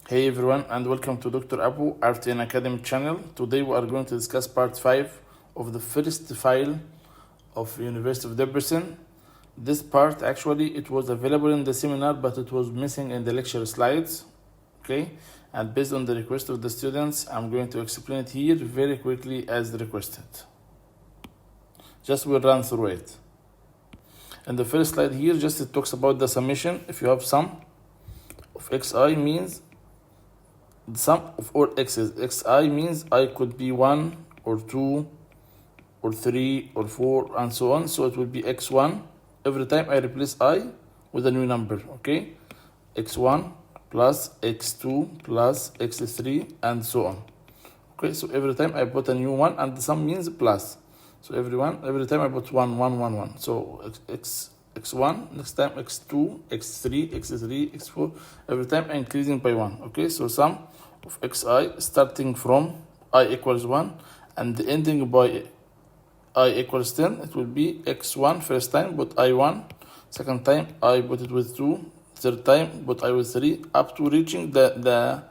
Hey everyone, and welcome to Dr. Abu RTN Academy channel. Today we are going to discuss part 5 of the first file of University of Debrecen. This part actually it was available in the seminar, but it was missing in the lecture slides. Okay, and based on the request of the students, I'm going to explain it here very quickly as requested. Just we'll run through it. And the first slide here, just it talks about the summation. If you have sum of xi means the sum of all x's. Xi means I could be 1 or 2 or 3 or 4 and so on. So it will be x1. Every time I replace I with a new number, okay? x1 plus x2 plus x3 and so on. Okay, so every time I put a new one and the sum means plus. So every time I put 1, 1, 1, 1. So x1, next time x2, x3, x3, x4. Every time increasing by 1. Okay, so sum of xi starting from I equals 1 and ending by I equals 10. It will be x1 first time, but I1. Second time I put it with 2. Third time, but I with 3. Up to reaching the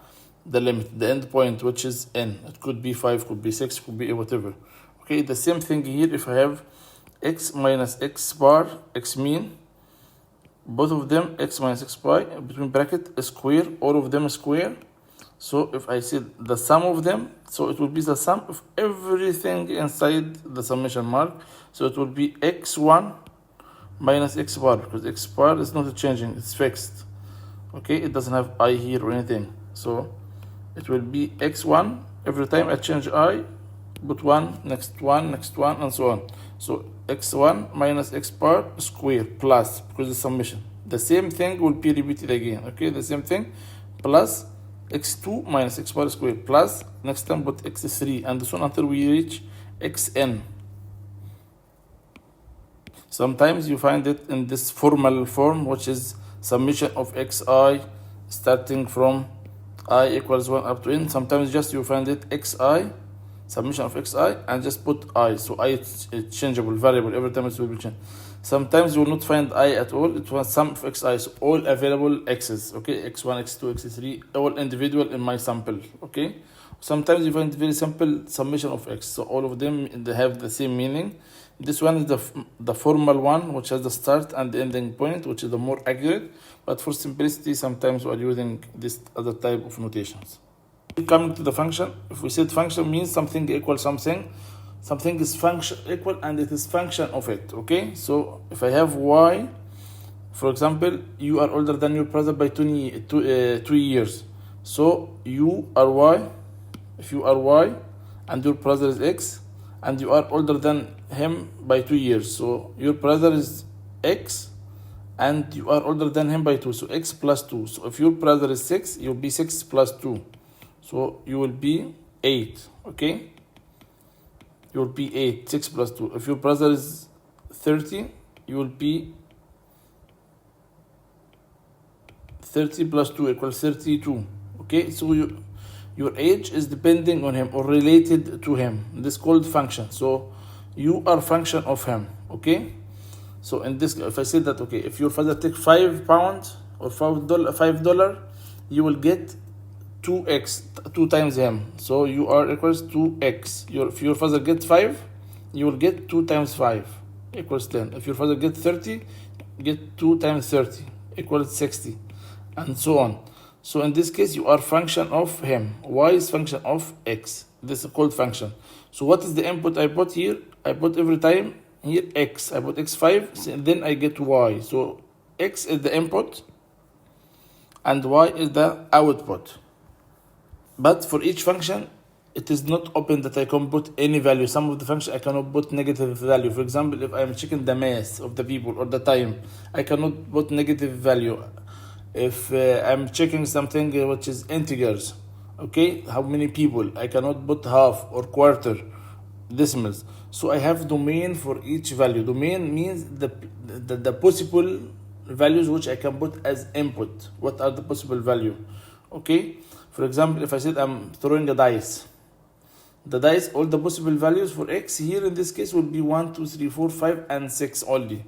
limit, the end point, which is n. It could be 5, could be 6, could be whatever. Okay, the same thing here. If I have x minus x bar, x mean, both of them x minus x bar, between bracket a square, all of them a square. So if I see the sum of them, so it will be the sum of everything inside the summation mark. So it will be x1 minus x bar, because x bar is not changing, it's fixed. Okay, it doesn't have I here or anything. So it will be x1. Every time I change I, put 1, next one, and so on. So x1 minus x bar square plus, because the summation. The same thing will be repeated again. Okay, the same thing plus x2 minus x bar square plus, next time put x3 and so on until we reach xn. Sometimes you find it in this formal form, which is summation of xi starting from I equals 1 up to n. Sometimes just you find it xi, summation of xi, and just put I. So I is changeable variable, every time it will be changed. Sometimes you will not find I at all, it was sum of xi, so all available x's, okay, x1, x2, x3, all individual in my sample, okay. Sometimes you find very simple summation of x, so all of them they have the same meaning. This one is the formal one, which has the start and the ending point, which is the more accurate, but for simplicity sometimes we are using this other type of notations. Coming to the function, if we said function means something equals something, something is function equal and it is function of it, okay. So if I have y, for example, you are older than your brother by 2 years, so you are y. If you are y and your brother is x and you are older than him by 2 years, so your brother is x and you are older than him by 2, so x plus 2. So if your brother is 6, you'll be 6 plus 2, so you will be 8, okay. You will be 8, 6 plus 2. If your brother is 30, you will be 30 plus 2 equals 32, okay. So your age is depending on him or related to him. This is called function. So you are function of him, okay. So in this, if I say that, okay, if your father take £5 or $5, you will get 2x, 2 times him. So you are equals 2x. If your father gets 5, you will get 2 times 5 equals 10. If your father gets 30, get 2 times 30 equals 60, and so on. So in this case, you are function of him. Y is function of x. This is called function. So what is the input I put here? I put every time here x. I put x5, and then I get y. So x is the input, and y is the output. But for each function, it is not open that I can put any value. Some of the functions I cannot put negative value. For example, if I am checking the mass of the people or the time, I cannot put negative value. If I'm checking something which is integers, okay, how many people, I cannot put half or quarter, decimals. So I have domain for each value. Domain means the possible values which I can put as input. What are the possible value? Okay, for example, if I said I'm throwing a dice, the dice, all the possible values for x here in this case will be 1, 2, 3, 4, 5, and 6 only.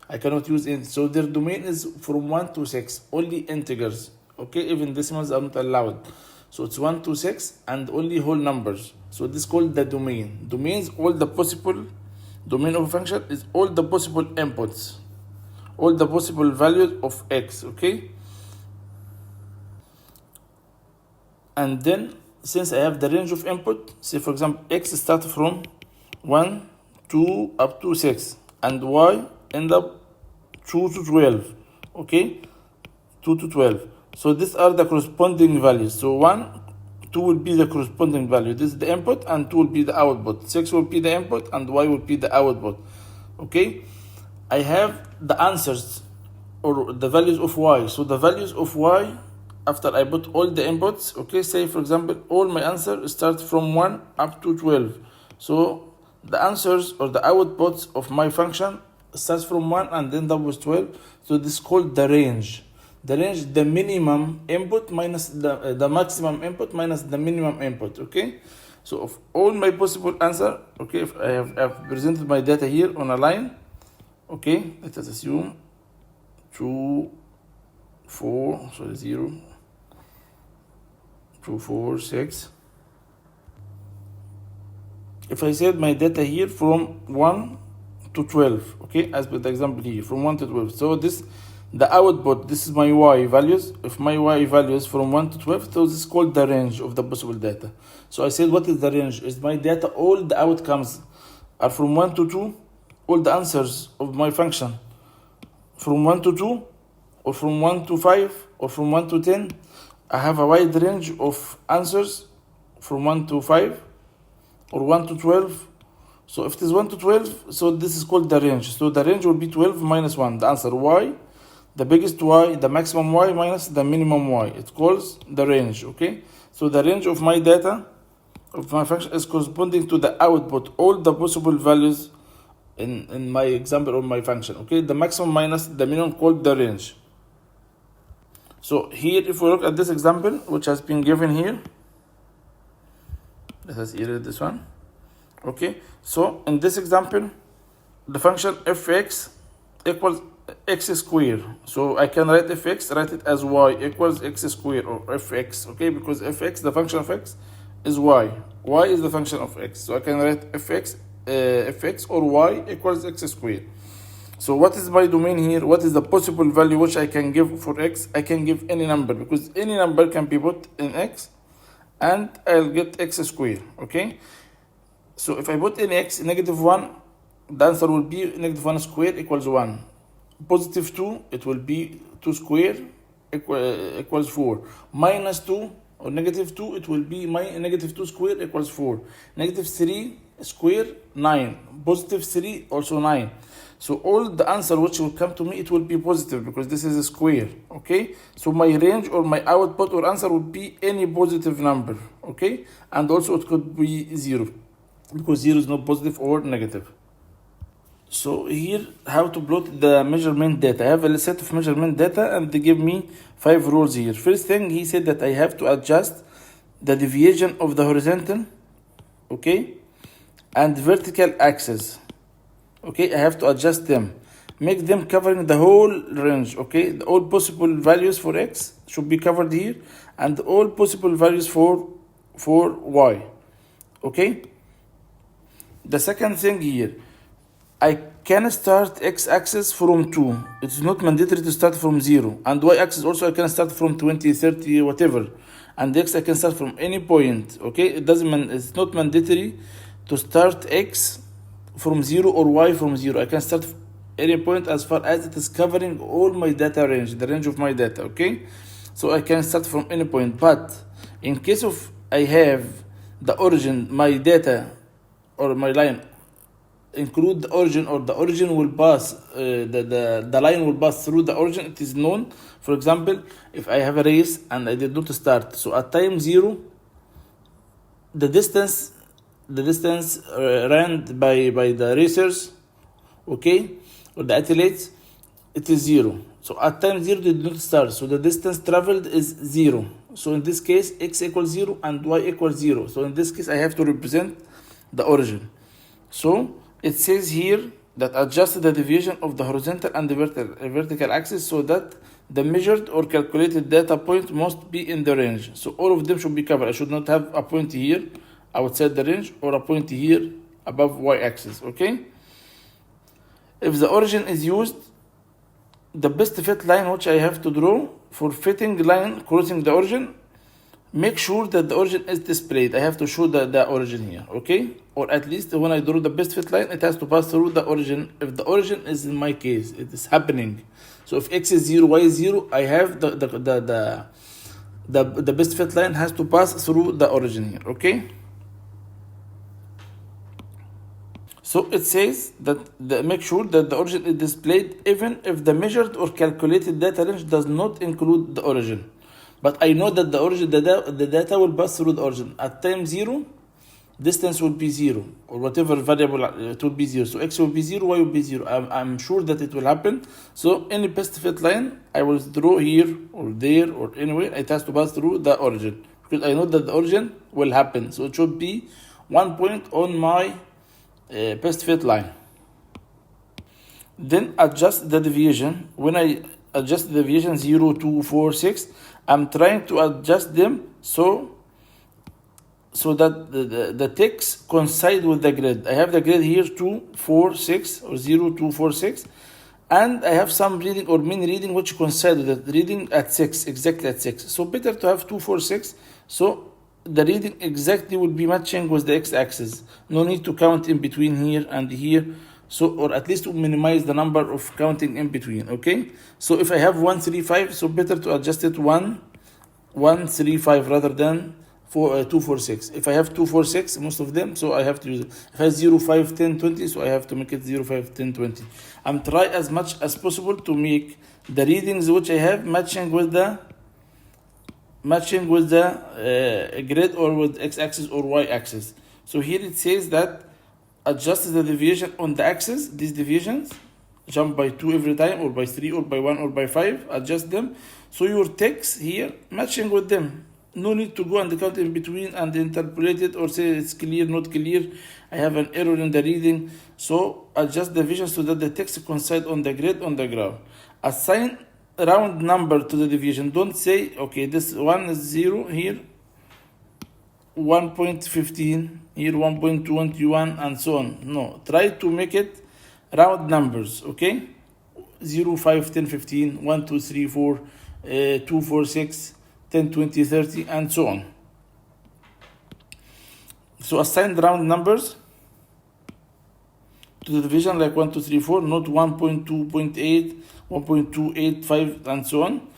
I cannot use int. So their domain is from 1 to 6, only integers. Okay, even decimals are not allowed. So it's 1 to 6 and only whole numbers. So this is called the domain. Domains, all the possible, domain of a function is all the possible inputs, all the possible values of x, okay? And then, since I have the range of input, say for example, x starts from 1, 2, up to 6, and y end up 2 to 12, okay? 2 to 12. So these are the corresponding values. So 1, 2 will be the corresponding value. This is the input, and 2 will be the output. 6 will be the input, and y will be the output, okay? I have the answers, or the values of y. So the values of y, after I put all the inputs, okay, say for example, all my answers start from 1 up to 12. So the answers or the outputs of my function starts from 1 and then that was 12. So this is called the range. The range, the minimum input minus the maximum input minus the minimum input, okay? So of all my possible answer, okay, if I've presented my data here on a line, okay, let us assume 2, 4, sorry, 0, 2, 4, 6. If I set my data here from 1 to 12, okay, as per the example here, from 1 to 12. So this, the output, this is my y values. If my y values from 1 to 12, so this is called the range of the possible data. So I said, what is the range? Is my data, all the outcomes are from 1 to 2, all the answers of my function from 1 to 2, or from 1 to 5, or from 1 to 10. I have a wide range of answers from 1 to 5 or 1 to 12. So if it is 1 to 12, so this is called the range. So the range will be 12 minus 1. The answer y, the biggest y, the maximum y minus the minimum y. It calls the range, okay? So the range of my data, of my function, is corresponding to the output, all the possible values in my example of my function, okay? The maximum minus the minimum called the range. So here, if we look at this example, which has been given here, let us erase this one. Okay, so in this example, the function fx equals x squared. So I can write fx, write it as y equals x squared, or fx, okay, because fx, the function of x, is y. Y is the function of x. So I can write fx or y equals x squared. So what is my domain here? What is the possible value which I can give for x? I can give any number, because any number can be put in x and I'll get x squared, okay? So if I put in x -1, the answer will be -1 squared equals 1. Positive 2, it will be 2 squared equals 4. Minus 2 or -2, it will be -2 squared equals 4. -3 squared, 9. Positive 3, also 9. So all the answer which will come to me, it will be positive, because this is a square, okay? So my range or my output or answer will be any positive number, okay? And also it could be 0, because 0 is not positive or negative. So here, how to plot the measurement data. I have a set of measurement data and they give me 5 rules here. First thing, he said that I have to adjust the deviation of the horizontal, okay, and vertical axis. Okay, I have to adjust them, make them covering the whole range, okay? All possible values for x should be covered here, and all possible values for y, okay? The second thing here, I can start x-axis from 2. It's not mandatory to start from 0. And y-axis also I can start from 20, 30, whatever. And x I can start from any point, okay? It's not mandatory to start x from 0 or y from 0. I can start any point as far as it is covering all my data range, the range of my data, okay? So I can start from any point, but in case of I have the origin, my data or my line include the origin, or the origin will pass, the line will pass through the origin, it is known. For example, if I have a race and I did not start, so at time 0, the distance ran by the racers, okay, or the athletes, it is 0. So at time 0 they did not start, so the distance traveled is 0. So in this case, x equals 0 and y equals 0. So in this case, I have to represent the origin. So it says here that adjust the deviation of the horizontal and the vertical axis so that the measured or calculated data point must be in the range. So all of them should be covered. I should not have a point here outside the range or a point here above y-axis, okay? If the origin is used, the best fit line which I have to draw for fitting line crossing the origin, make sure that the origin is displayed. I have to show the origin here, okay? Or at least when I draw the best fit line, it has to pass through the origin. If the origin is, in my case, it is happening. So if x is 0, y is 0, I have the best fit line has to pass through the origin here, okay? So it says that make sure that the origin is displayed even if the measured or calculated data range does not include the origin. But I know that the origin, the data will pass through the origin. At time 0, distance will be 0, or whatever variable it will be 0. So x will be 0, y will be 0. I'm sure that it will happen. So any best fit line I will draw here or there or anywhere, it has to pass through the origin, because I know that the origin will happen. So it should be 1 point on my best fit line. Then adjust the deviation. When I adjust the deviation 0, 2, 4, 6, I'm trying to adjust them so that the ticks coincide with the grid. I have the grid here 2, 4, 6 or 0, 2, 4, 6, and I have some reading or mean reading which coincide with the reading at 6, exactly at 6. So better to have 2, 4, 6. So the reading exactly will be matching with the x-axis. No need to count in between here and here. So, or at least to minimize the number of counting in between, okay? So if I have 1, 3, 5, so better to adjust it 1, 1, 3, 5 rather than 2, 4, 6. If I have 2, 4, 6, most of them, so I have to use it. If I have 0, 5, 10, 20, so I have to make it 0, 5, 10, 20. I'm try as much as possible to make the readings which I have matching with the grid or with x-axis or y-axis. So here it says that adjust the deviation on the axis. These deviations jump by 2 every time, or by 3, or by 1, or by 5. Adjust them so your text here matching with them. No need to go and count in between and interpolate it or say it's clear, not clear. I have an error in the reading. So adjust the deviation so that the text coincide on the grid, on the graph. Assign a round number to the deviation. Don't say, okay, this one is 0 here, 1.15 here, 1.21, and so on. No, try to make it round numbers, okay? 0, 5, 10, 15, 1, 2, 3, 4, 2, 4, 6, 10, 20, 30, and so on. So assign the round numbers to the division, like 1, 2, 3, 4, not 1.2.8, 1.285, and so on.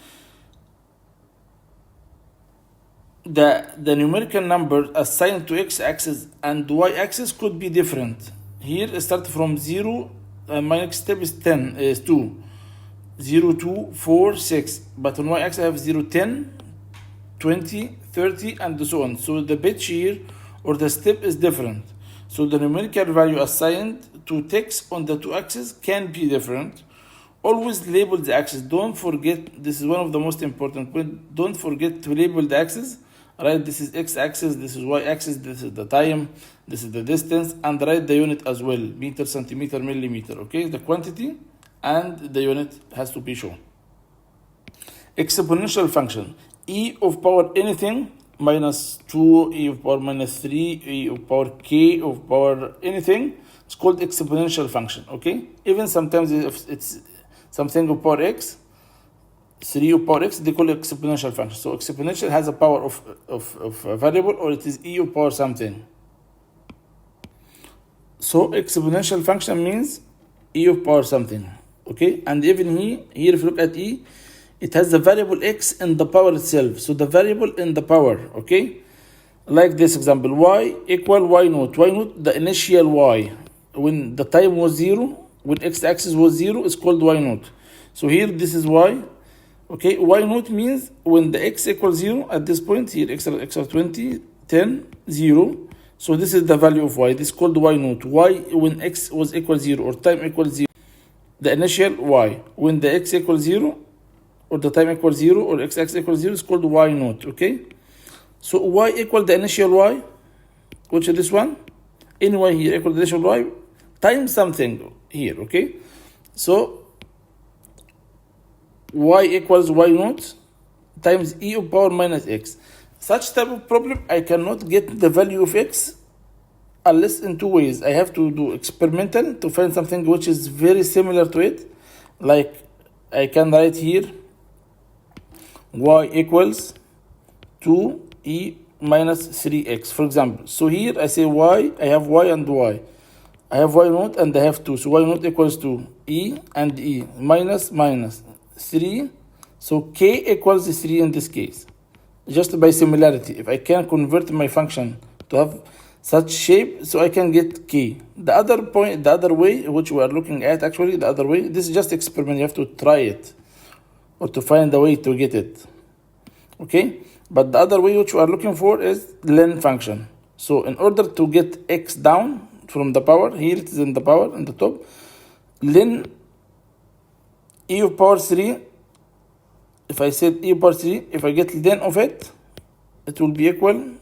The numerical number assigned to x-axis and y-axis could be different. Here start from 0, my next step is 10, is 2. 0, 2, 4, 6. But on y-axis I have 0, 10, 20, 30, and so on. So the pitch here or the step is different. So the numerical value assigned to text on the two axes can be different. Always label the axis. Don't forget, this is one of the most important points. Don't forget to label the axis. Right, this is x-axis, this is y-axis, this is the time, this is the distance, and write the unit as well, meter, centimeter, millimeter, okay? The quantity and the unit has to be shown. Exponential function, e of power anything, minus 2, e of power minus 3, e of power k of power anything, it's called exponential function, okay? Even sometimes if it's something of power x, 3 of power x, they call it exponential function. So exponential has a power of a variable, or it is e of power something. So exponential function means e of power something, okay? And even here if you look at e, it has the variable x in the power itself. So the variable in the power, okay? Like this example, y equal y naught. Y naught, the initial y, when the time was 0, when x-axis was 0, it's called y naught. So here this is y. Okay, y naught means when the x equals 0 at this point here, x are 20, 10, 0. So this is the value of y. This is called y naught. Y when x was equal 0 or time equals 0. The initial y. When the x equals 0 or the time equals 0 or x equals 0 is called y naught. Okay? So y equal the initial y, which is this one. Any y here equal the initial y times something here. Okay? So y equals y naught times e of power minus x. Such type of problem, I cannot get the value of x unless in two ways. I have to do experimental to find something which is very similar to it. Like I can write here y equals 2e minus 3x, for example. So here I say y, I have y and y. I have y naught and I have 2. So y naught equals to e and e minus 3. So k equals 3 in this case. Just by similarity, if I can convert my function to have such shape, so I can get k. The other way, which we are looking at actually, the other way, this is just experiment. You have to try it or to find a way to get it. Okay? But the other way which we are looking for is len function. So in order to get x down from the power, here it is in the power in the top, len e of power 3, if I said e of power 3, if I get len of it, it will be equal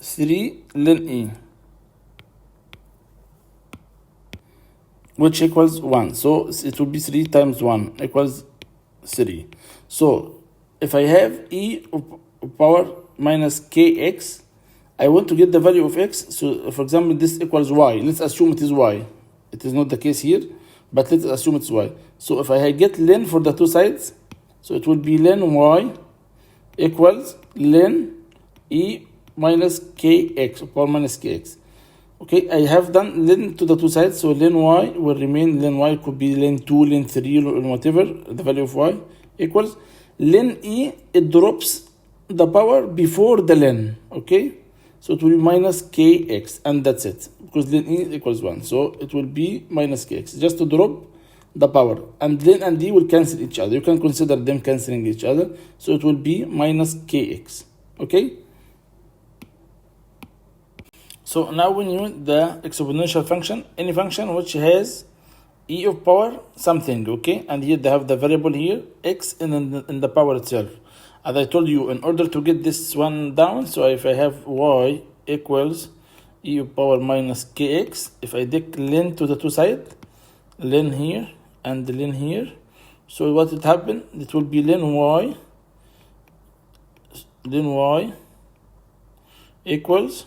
3 len e, which equals 1. So it will be 3 times 1 equals 3. So if I have e of power minus kx, I want to get the value of x. So for example, this equals y. Let's assume it is y. It is not the case here, but let's assume it's y. So if I get len for the two sides, so it will be len y equals len e minus kx, power minus kx. Okay, I have done len to the two sides, so len y will remain, len y could be len 2, len 3, or whatever, the value of y equals len e, it drops the power before the len, okay? So it will be minus kx, and that's it, because len e equals 1. So it will be minus kx, just to drop the power. And len and d will cancel each other. You can consider them cancelling each other. So it will be minus kx, okay? So now we knew the exponential function, any function which has e of power something, okay? And here they have the variable here, x in the power itself. As I told you, in order to get this one down, so if I have y equals e of power minus kx, if I take len to the two sides, len here and len here, so what would happen? It will be len y equals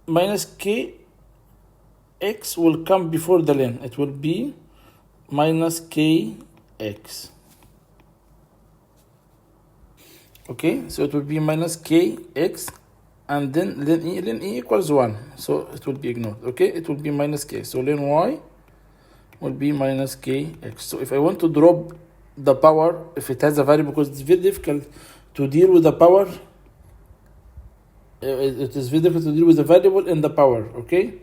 minus k. X will come before the len. It will be minus kx. Okay, so it will be minus kx, and then len e equals 1. So it will be ignored. Okay, it will be minus k. So len y will be minus kx. So if I want to drop the power, if it has a variable, because it's very difficult to deal with the power, it is very difficult to deal with the variable in the power, okay?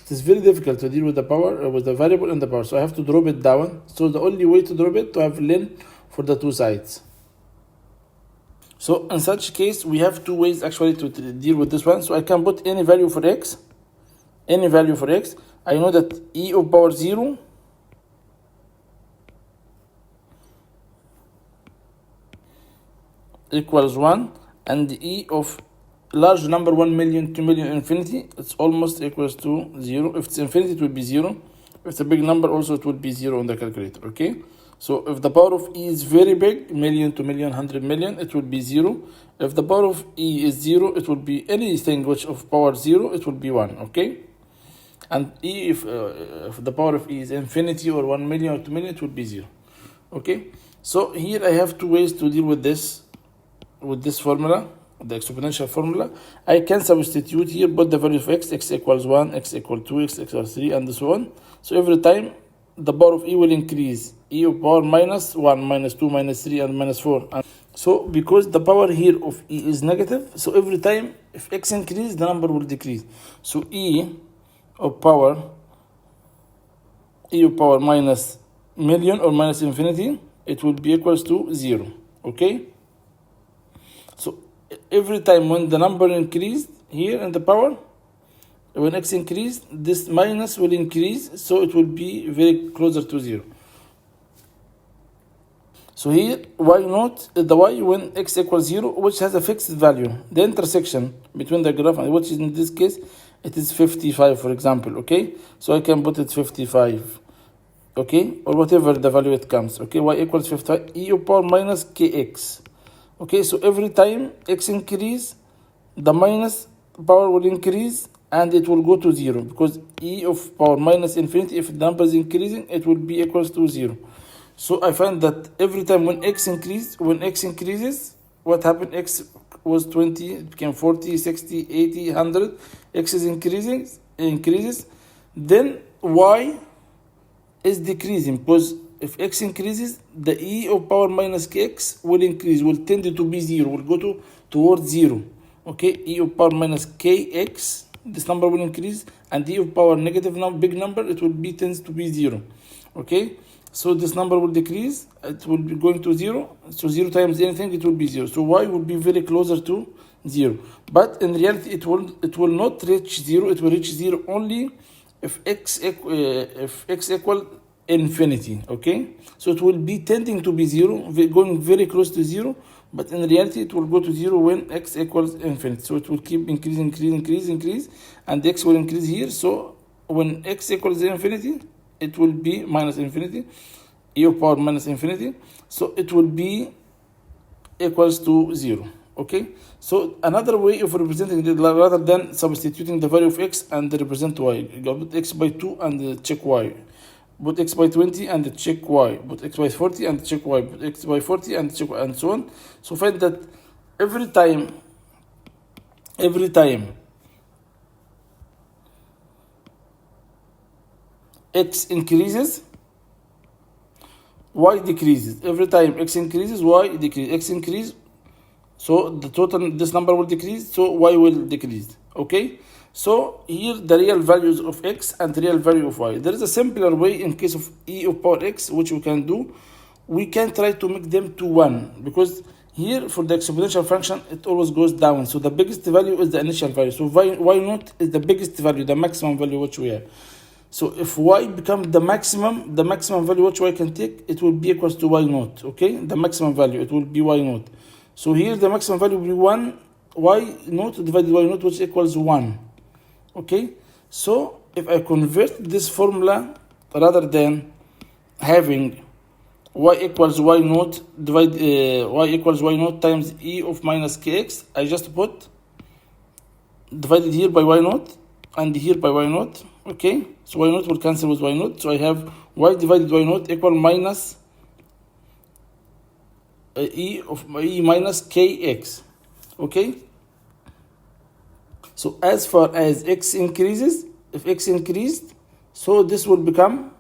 It is very difficult to deal with the power, with the variable in the power. So I have to drop it down. So the only way to drop it, to have len for the two sides. So in such case, we have two ways actually to deal with this one. So I can put any value for x. Any value for x. I know that e of power 0 equals 1, and e of large number 1 million, 2 million, infinity, it's almost equals to 0. If it's infinity, it will be 0. If it's a big number, also it will be 0 on the calculator, okay? So if the power of e is very big, million, 2 million, 100 million, it will be 0. If the power of e is 0, it will be anything which of power 0, it will be 1, okay? And e, if the power of e is infinity or 1 million or 2 million, it will be 0, okay? So here I have two ways to deal with this formula, the exponential formula. I can substitute here both the value of x equals 1, x equals 2, x equals 3, and so on. So every time the power of e will increase, e of power minus 1, minus 2, minus 3, and minus 4. And so because the power here of e is negative, so every time if x increases, the number will decrease. So e of power minus million or minus infinity, it will be equals to 0, okay? So every time when the number increased here in the power, when x increased, this minus will increase, so it will be very closer to 0. So here y naught is the y when x equals 0, which has a fixed value. The intersection between the graph, which in this case it is 55, for example, okay? So I can put it 55, okay? Or whatever the value it comes, okay? Y equals 55, e of power minus kx, okay? So every time x increase, the minus power will increase and it will go to 0, because e of power minus infinity, if the number is increasing, it will be equals to 0. So I find that every time when x increases, what happened? X was 20, it became 40, 60, 80, 100. X is increases. Then y is decreasing, because if x increases, the e of power minus kx will increase, will tend to be 0, will go towards 0. Okay, e of power minus kx, this number will increase, and e of power negative big number, it will be tends to be 0. Okay, so this number will decrease, it will be going to 0. So 0 times anything, it will be 0. So y will be very closer to 0. But in reality, it will not reach 0. It will reach 0 only if x equal infinity. Okay, so it will be tending to be 0, going very close to 0. But in reality, it will go to 0 when x equals infinity. So it will keep increase, and x will increase here. So when x equals infinity, it will be minus infinity, e of power minus infinity. So it will be equals to 0. Okay, so another way of representing it, rather than substituting the value of x and represent y, put x by 2 and check y, put x by 20 and check y, put x by 40 and check y, put x by 40 and check y, and so on. So find that every time x increases, y decreases. Every time x increases, y decreases. X increase, so the total, this number will decrease, so y will decrease. Okay, so here the real values of x and the real value of y. There is a simpler way in case of e of power x, which we can do. We can try to make them to 1, because here for the exponential function, it always goes down. So the biggest value is the initial value. So y naught is the biggest value, the maximum value which we have. So if y becomes the maximum value which y can take, it will be equals to y naught. Okay, the maximum value, it will be y naught. So here the maximum value will be 1, y naught divided by y naught, which equals 1. Okay, so if I convert this formula, rather than having y equals y naught y equals y naught times e of minus kx, I just put divided here by y naught and here by y naught. Okay, so y naught will cancel with y naught, so I have y divided by y naught equal minus e minus kx. Okay, so as far as x increases, if x increased, so this will become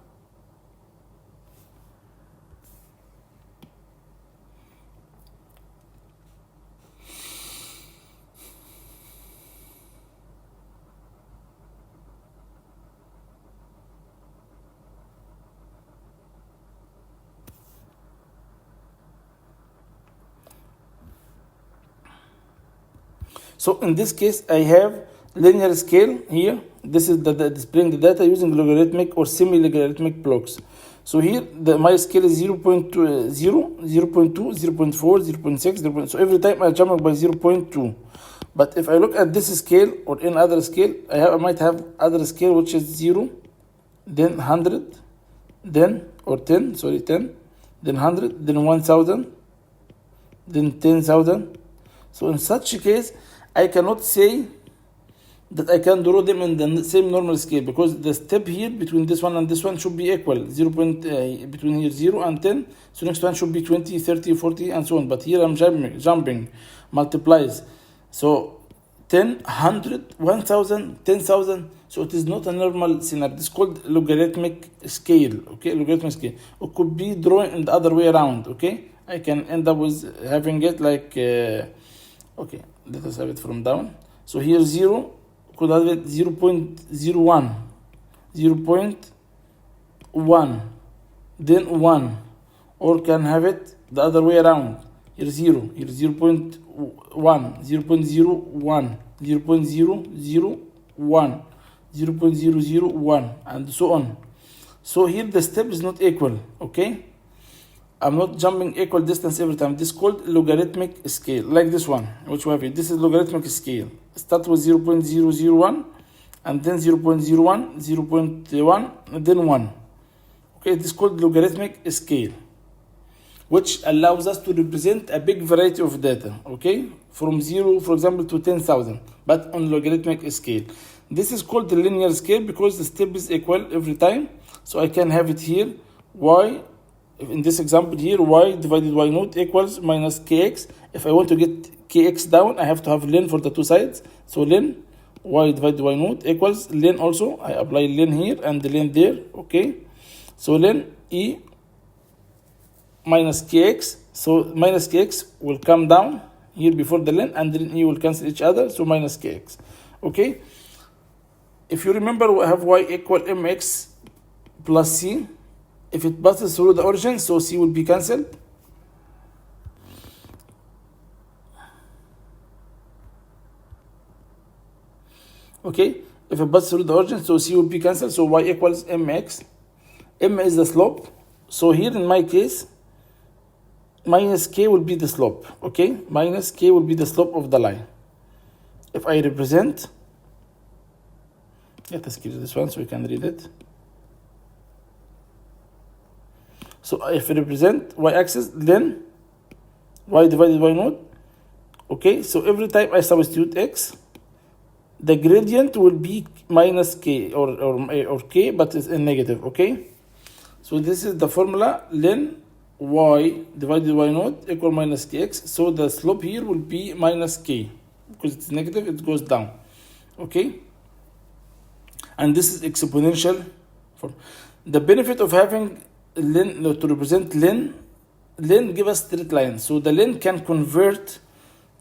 so in this case, I have linear scale here. This is the displaying the data using logarithmic or semi-logarithmic blocks. So here my scale is 0.2, 0.2, 0.4, 0.6, 0. So every time I jump by 0.2. But if I look at this scale or any other scale, I might have other scale which is 0, then 100, then 10, then 100, then 1000, then 10,000. So in such a case, I cannot say that I can draw them in the same normal scale, because the step here between this one and this one should be equal. 0. Between here 0 and 10, so next one should be 20, 30, 40, and so on. But here I'm jumping multiplies. So 10, 100, 1000, 10,000. So it is not a normal scenario. It's called logarithmic scale. Okay, logarithmic scale. It could be drawn in the other way around. Okay, I can end up with having it like okay, let us have it from down. So here 0 could have it 0.01, 0.1, then 1, or can have it the other way around. Here 0, here 0.1, 0.01, 0.001, 0.001, and so on. So here the step is not equal. Okay, I'm not jumping equal distance every time. This is called logarithmic scale, like this one, which we have here. This is logarithmic scale. Start with 0.001, and then 0.01, 0.1, and then 1. Okay, it is called logarithmic scale, which allows us to represent a big variety of data, okay, from 0, for example, to 10,000, but on logarithmic scale. This is called the linear scale because the step is equal every time. So I can have it here, y, in this example here, y divided y naught equals minus kx. If I want to get kx down, I have to have ln for the two sides. So ln y divided y naught equals ln also. I apply ln here and the ln there, okay. So ln e minus kx. So minus kx will come down here before the ln, and then e will cancel each other. So minus kx, okay. If you remember, we have y equal mx plus c. If it passes through the origin, so c will be cancelled. Okay, if it passes through the origin, so c will be cancelled. So y equals mx. M is the slope. So here in my case, minus k will be the slope. Okay, minus k will be the slope of the line. If I represent, let us clear this one so we can read it. So if I represent y-axis, then y divided y naught. Okay, so every time I substitute x, the gradient will be minus k or k, but it's in negative. Okay, so this is the formula. Ln y divided y naught equal minus kx. So the slope here will be minus k because it's negative. It goes down. Okay, and this is exponential form. The benefit of having ln to represent ln give us straight line. So the ln can convert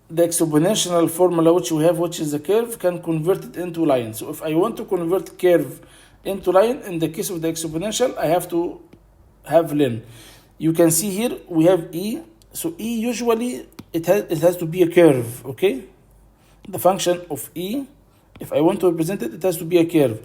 the exponential formula which we have, which is a curve, can convert it into line. So if I want to convert curve into line, in the case of the exponential, I have to have ln. You can see here we have e. So e usually it has to be a curve. Okay, the function of e, if I want to represent it, it has to be a curve.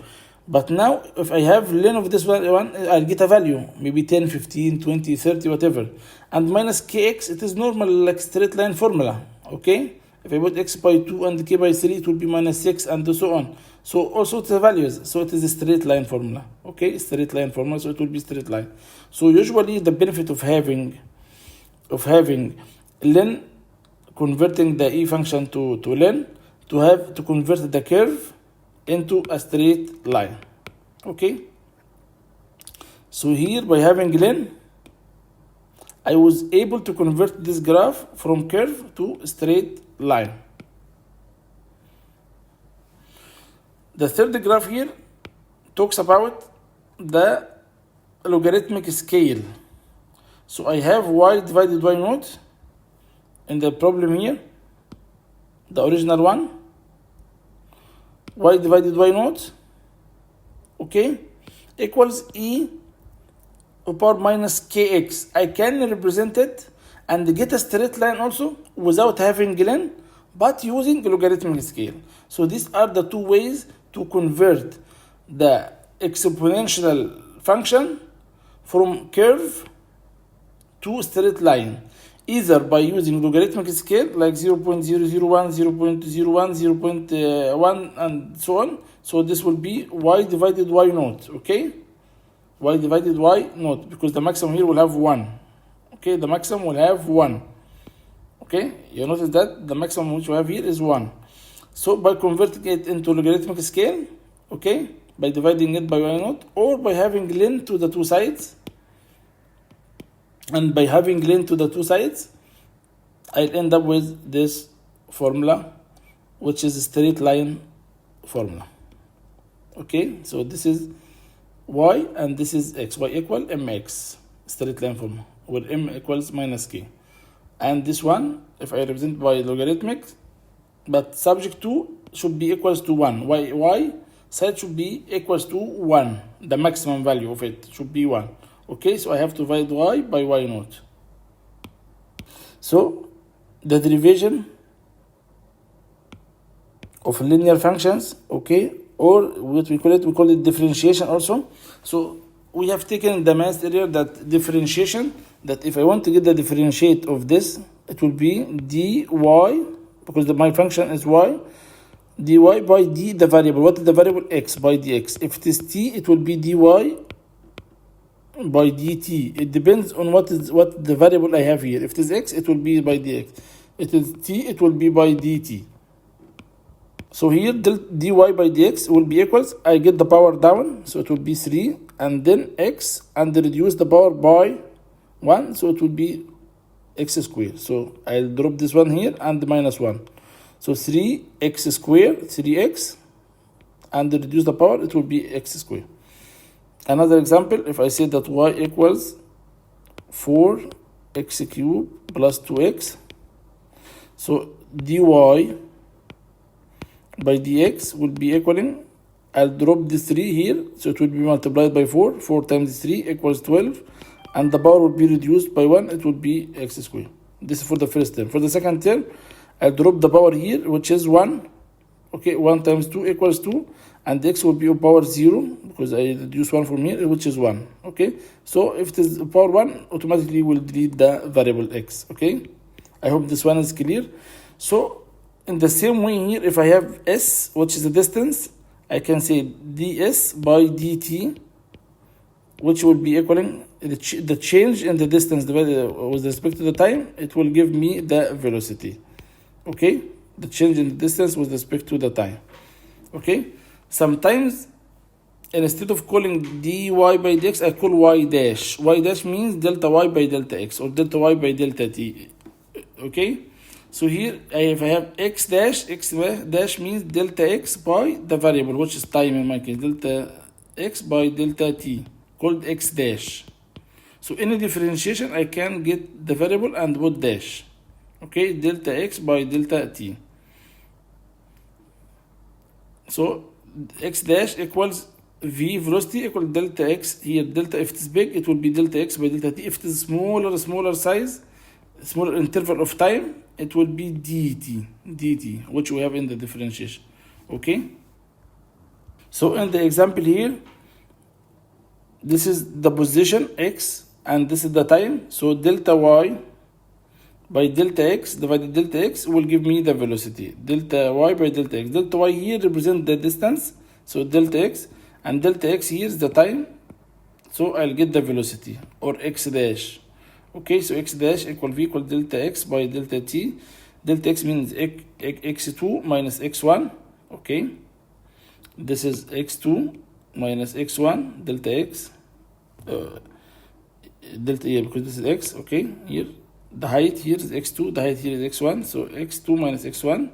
But now, if I have ln of this one, I'll get a value, maybe 10, 15, 20, 30, whatever. And minus kx, it is normal, like straight line formula, okay? If I put x by 2 and k by 3, it will be minus 6 and so on. So also the values, so it is a straight line formula, okay? Straight line formula, so it will be straight line. So usually the benefit of having ln, converting the e function to ln, to convert the curve into a straight line. Okay, so here by having ln, I was able to convert this graph from curve to straight line. The third graph here talks about the logarithmic scale. So I have y divided y naught in the problem here, the original one, y divided y naught, okay, equals e to power minus kx. I can represent it and get a straight line also without having ln, but using the logarithmic scale. So these are the two ways to convert the exponential function from curve to straight line, either by using logarithmic scale like 0.001, 0.01, 0.1, and so on. So this will be y divided y naught, okay? Y divided y naught, because the maximum here will have 1. Okay, the maximum will have 1. Okay, you notice that the maximum which we have here is 1. So by converting it into logarithmic scale, okay, by dividing it by y naught, or by having ln to the two sides, and by having ln to the two sides, I'll end up with this formula, which is a straight line formula. Okay, so this is y and this is x. Y equal mx, straight line formula, where m equals minus k. And this one, if I represent by logarithmic, but subject to should be equals to 1. Y side should be equals to 1. The maximum value of it should be 1. Okay, so I have to divide y by y naught. So the derivation of linear functions, okay, or what we call it differentiation also. So we have taken the math earlier that differentiation, that if I want to get the differentiate of this, it will be dy, because my function is y, dy by d, the variable. What is the variable? X by dx. If it is t, it will be dy by dt. It depends on what the variable I have here. If it is x, it will be by dx. If it is t, it will be by dt. So here dy by dx will be equals, I get the power down, so it will be 3, and then x, and reduce the power by 1, so it will be x squared. So I'll drop this one here and minus 1. So 3x squared, 3x, and reduce the power, it will be x squared. Another example, if I say that y equals 4x cubed plus 2x, so dy by dx will be equaling, I'll drop this 3 here, so it will be multiplied by 4. 4 times 3 equals 12, and the power will be reduced by 1, it will be x squared. This is for the first term. For the second term, I'll drop the power here, which is 1. Okay, 1 times 2 equals 2, and x will be a power 0, because I reduce 1 from here, which is 1. Okay, so if it is power 1, automatically will delete the variable x. Okay, I hope this one is clear. So in the same way here, if I have s, which is the distance, I can say ds by dt, which will be equaling the change in the distance with respect to the time. It will give me the velocity. Okay, the change in the distance with respect to the time. Okay, sometimes instead of calling dy by dx, I call y dash. Y dash means delta y by delta x, or delta y by delta t. Okay, so here if I have x dash means delta x by the variable, which is time in my case, delta x by delta t, called x dash. So any differentiation, I can get the variable and put dash. Okay, delta x by delta t. So x dash equals v velocity equal delta x. Here delta, if it is big, it will be delta x by delta t. If it is smaller size, smaller interval of time, it will be dt, which we have in the differentiation. Okay, so in the example here, this is the position x, and this is the time. So delta y by delta x divided delta x will give me the velocity. Delta y by delta x. Delta y here represent the distance, so delta x, and delta x here is the time, so I'll get the velocity, or x dash. Okay, so x dash equal v equal delta x by delta t. Delta x means x2 minus x1. Okay, this is x2 minus x1 delta x, delta here, because this is x. Okay, here the height here is x2, the height here is x1, so x2 minus x1,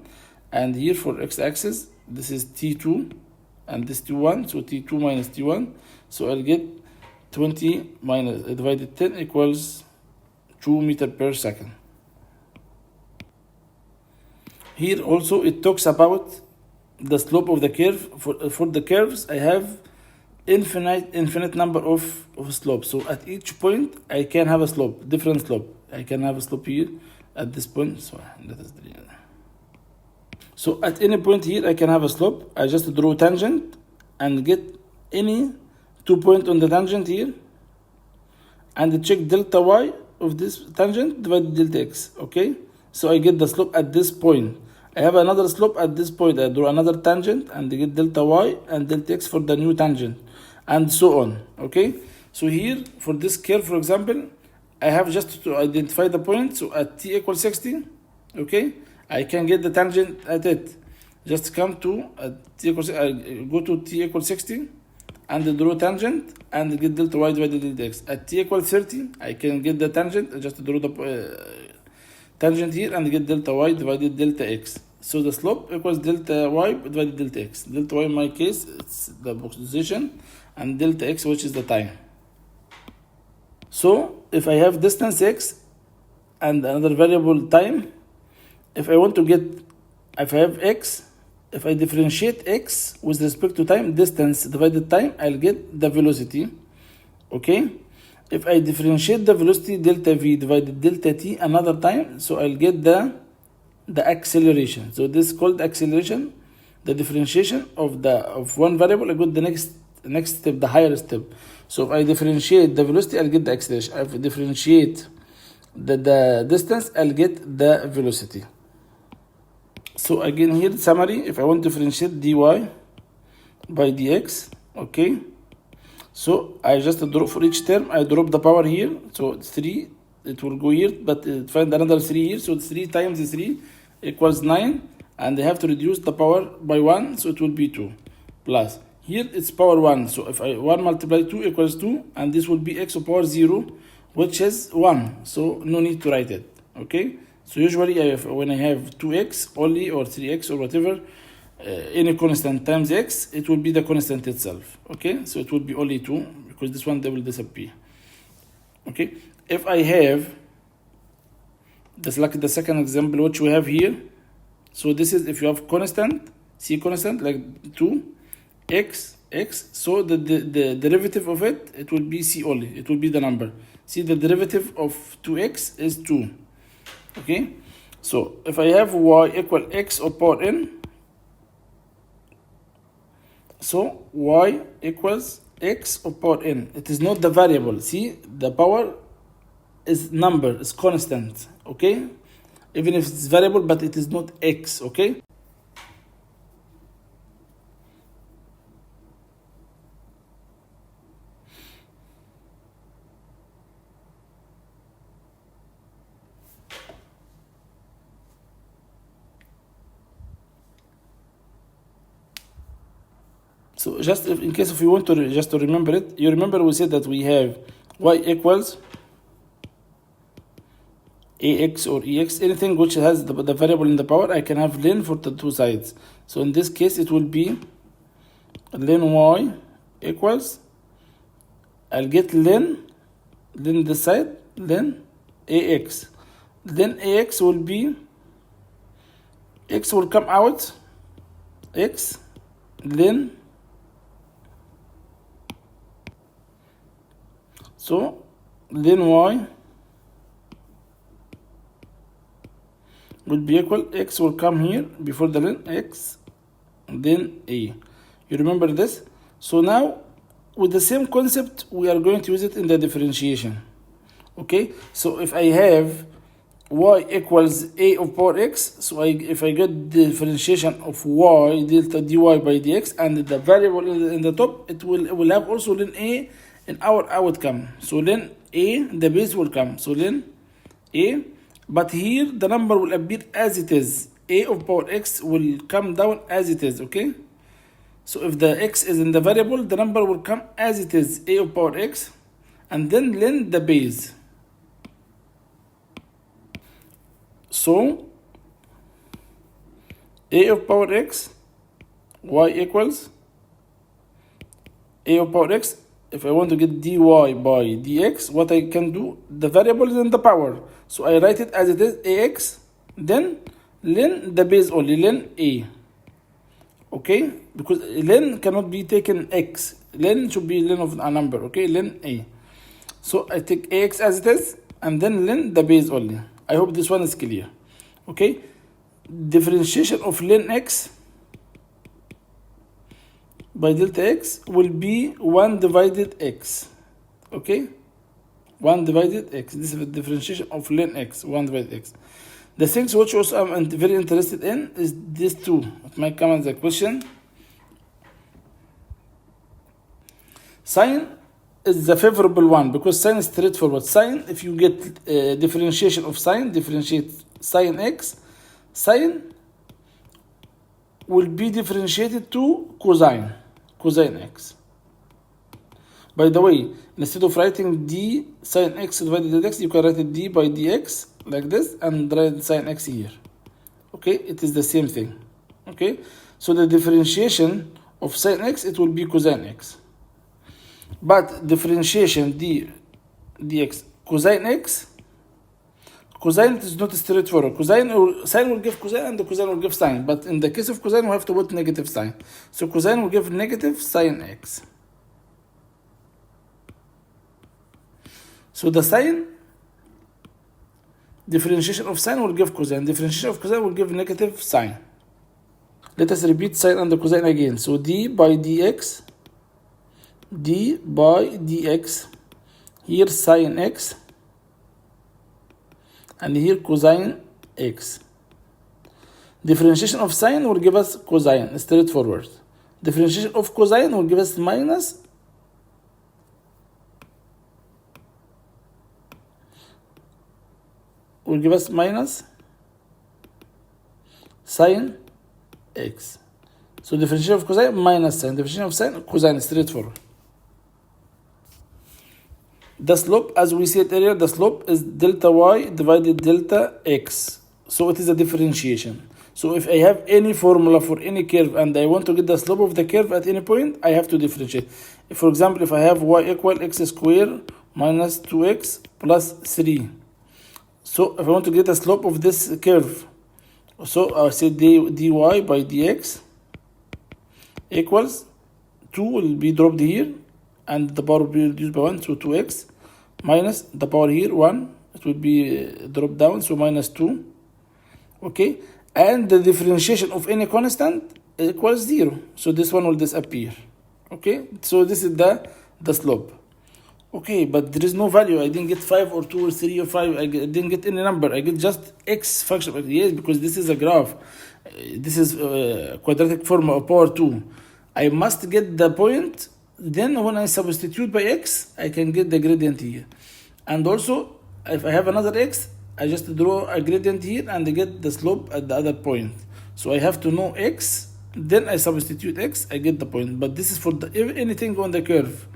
and here for x-axis, this is t2, and this t1, so t2 minus t1, so I'll get 20 minus divided 10 equals 2 meters per second. Here also it talks about the slope of the curve. For the curves, I have infinite number of slopes. So at each point, I can have a slope, different slope. I can have a slope here at this point. So at any point here, I can have a slope. I just draw tangent and get any 2 points on the tangent here, and check delta y of this tangent divided delta x. Okay, so I get the slope at this point. I have another slope at this point. I draw another tangent and get delta y and delta x for the new tangent, and so on. Okay, so here for this curve, for example, I have just to identify the point. So at t equals 60, okay, I can get the tangent at it. Just come to t equals, go to t equals 60 and draw tangent and get delta y divided delta x. At t equals 30, I can get the tangent. I just draw the tangent here and get delta y divided delta x. So the slope equals delta y divided delta x. Delta y in my case, it's the position, and delta x, which is the time. So if I have distance x and another variable time, if I want to get, if I have x, if I differentiate x with respect to time, distance divided time, I'll get the velocity. Okay, if I differentiate the velocity delta v divided delta t another time, so I'll get the acceleration. So this is called acceleration, the differentiation of one variable. I got the next step, the higher step. So if I differentiate the velocity, I'll get the acceleration. If I differentiate the distance, I'll get the velocity. So again here summary, if I want to differentiate dy by dx, okay, so I just drop for each term, I drop the power here, so it's 3, it will go here, but find another 3 here, so 3 times 3 equals 9, and I have to reduce the power by 1, so it will be 2, plus, here it's power 1, so if I 1 multiply 2 equals 2, and this will be x to power 0, which is 1, so no need to write it, okay? So usually when I have 2x only, or 3x, or whatever, any constant times x, it will be the constant itself, okay? So it will be only 2, because this one, they will disappear, okay? If I have, just like the second example which we have here, so this is if you have constant, c constant, like 2, x, so the derivative of it, it will be c only, it will be the number. See, the derivative of 2x is 2, okay? So if I have y equal x of power n, so y equals x of power n. It is not the variable. See, the power is number, is constant, okay? Even if it's variable, but it is not x, okay? So just in case if you want to just to remember it, you remember we said that we have y equals ax or ex, anything which has the variable in the power, I can have ln for the two sides. So in this case, it will be ln y equals, I'll get ln this side, ln ax. Then ax will be, x will come out, x, ln, so ln y will be equal, x will come here before the ln, x, then a. You remember this? So now, with the same concept, we are going to use it in the differentiation. Okay? So if I have y equals a of power x, so if I get the differentiation of y delta dy by dx, and the variable in the top, it will have also ln a in our outcome. So ln a, the base will come. So ln a, but here the number will appear as it is. A of power x will come down as it is, okay? So if the x is in the variable, the number will come as it is, a of power x, and then ln the base. So a of power x, y equals a of power x. If I want to get dy by dx, what I can do, the variable is in the power. So I write it as it is, ax, then ln the base only, ln a. Okay? Because ln cannot be taken x. Ln should be ln of a number, okay? Ln a. So I take ax as it is, and then ln the base only. I hope this one is clear. Okay? Differentiation of ln x by delta x will be 1 divided x. Okay? 1 divided x. This is the differentiation of ln x, 1 divided x. The things which also I'm very interested in is these two. It might come as a question. Sine is the favorable one because sine is straightforward. Sine, if you get differentiation of sine, differentiate sine x, sine will be differentiated to cosine x. By the way, instead of writing d sine x divided by x, you can write it d by dx like this and write sine x here. Okay, it is the same thing. Okay, so the differentiation of sine x, it will be cosine x. But differentiation dx cosine x, cosine is not straightforward. Sine will give cosine and the cosine will give sine. But in the case of cosine, we have to put negative sign. So cosine will give negative sine x. So the sine, differentiation of sine will give cosine. Differentiation of cosine will give negative sine. Let us repeat sine and the cosine again. So d by dx, here sine x, and here cosine x. Differentiation of sine will give us cosine, straightforward. Differentiation of cosine will give us minus sine x. So differentiation of cosine minus sine, differentiation of sine, cosine, straightforward. The slope, as we said earlier, the slope is delta y divided delta x. So it is a differentiation. So if I have any formula for any curve and I want to get the slope of the curve at any point, I have to differentiate. For example, if I have y equal x squared minus 2x plus 3. So if I want to get the slope of this curve, so I say dy by dx equals 2 will be dropped here, and the power will be reduced by 1, so 2x, minus the power here 1, it will be dropped down, so minus 2. Okay, and the differentiation of any constant equals 0, so this one will disappear. Okay, so this is the slope. Okay, but there is no value. I didn't get 5 or 2 or 3 or 5. I didn't get any number. I get just x function. Yes, because this is a graph. This is a quadratic form of power 2. I must get the point. Then when I substitute by x, I can get the gradient here. And also, if I have another x, I just draw a gradient here and I get the slope at the other point. So I have to know x, then I substitute x, I get the point. But this is for anything on the curve.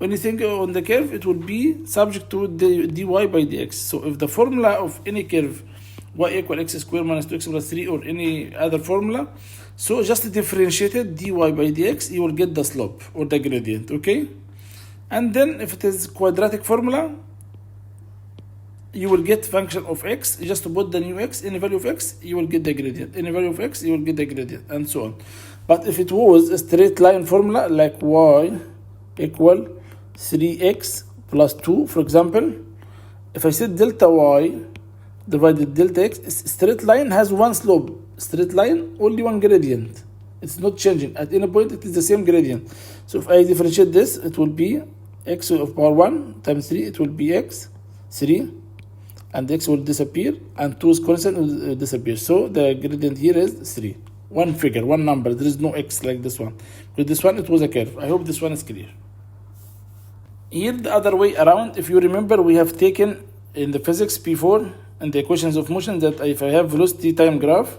Anything on the curve, it will be subject to the dy by dx. So if the formula of any curve, y equal x squared minus 2x plus 3 or any other formula, so just differentiate it dy by dx, you will get the slope or the gradient, okay? And then if it is quadratic formula, you will get function of x, just to put the new x, any value of x, you will get the gradient. Any value of x, you will get the gradient, and so on. But if it was a straight line formula, like y equal 3x plus 2, for example, if I said delta y divided delta x, straight line has one slope. Straight line, only one gradient. It's not changing. At any point, it is the same gradient. So if I differentiate this, it will be x of power 1 times 3, it will be x, 3, and x will disappear, and 2's constant will disappear. So the gradient here is 3. One figure, one number. There is no x like this one. With this one, it was a curve. I hope this one is clear. Here, the other way around, if you remember, we have taken in the physics before, in the equations of motion, that if I have velocity time graph,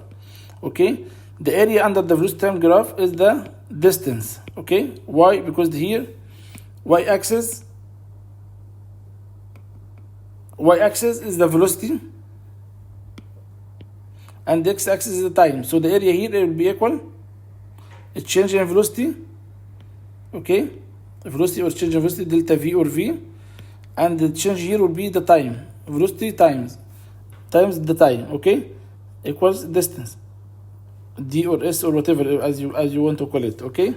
okay, the area under the velocity time graph is the distance, okay? Why? Because here, y-axis is the velocity, and the x-axis is the time. So the area here will be equal, a change in velocity, okay? Velocity or change in velocity, delta v or v, and the change here will be the time, velocity times the time, okay, equals distance, d or s or whatever as you want to call it, okay?